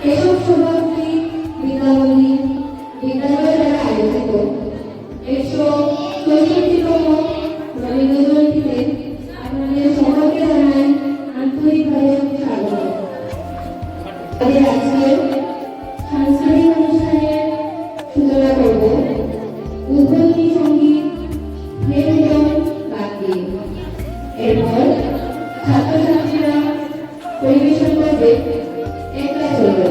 এসব সভাগুলি বিদ্যালয় দ্বারা আয়োজিত 164তম রবীন্দ্র জয়ন্তীতে আপনাদের সকলকে জানাই আন্তরিকভাবে স্বাগত। আমাদের আজকের সাংস্কৃতিক অনুষ্ঠানের সূচনা করব উদ্বোধনী সঙ্গীত মেরুদন গান দিয়ে। এরপর ছাত্রছাত্রীরা পরিবেশন করবে একলা চলবে।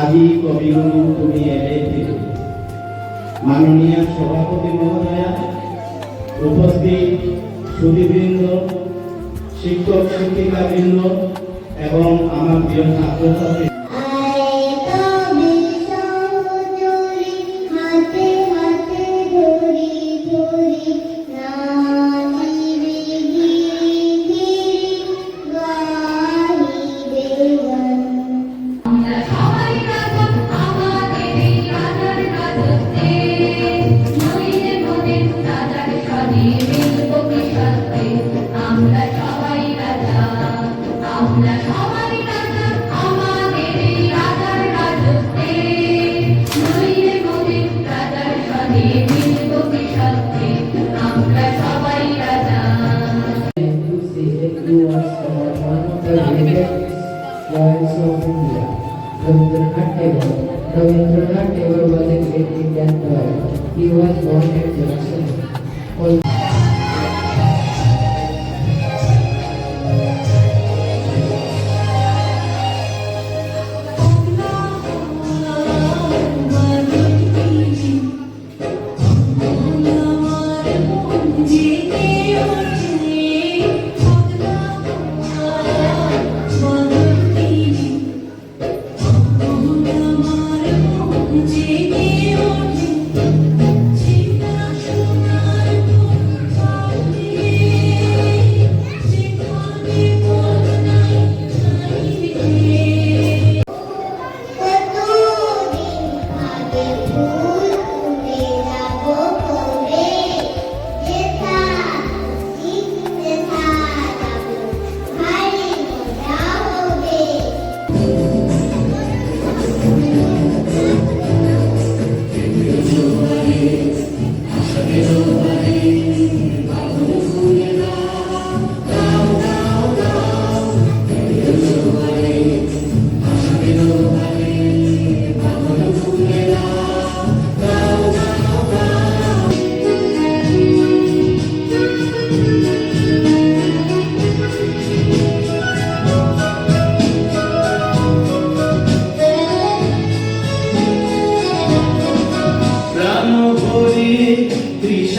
আজি কবিগুরু তুমি এলে মাননীয় সভাপতি মহোদয়া, উপস্থিত সুধীবৃন্দ, শিক্ষক শিক্ষিকাবৃন্দ এবং আমার প্রিয় ছাত্রছাত্রী, Rabindranath Tagore was a great Indian poet. He was born at Jackson.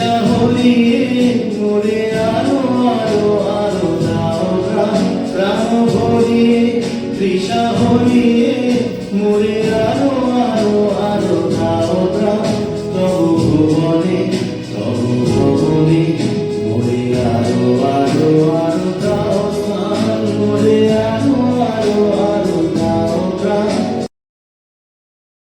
Trisha হরিয়ে মোরে আরো আরো আরো দাও প্রাণ প্রাণ ভরিয়ে তৃষা হরিয়ে মোরে আরো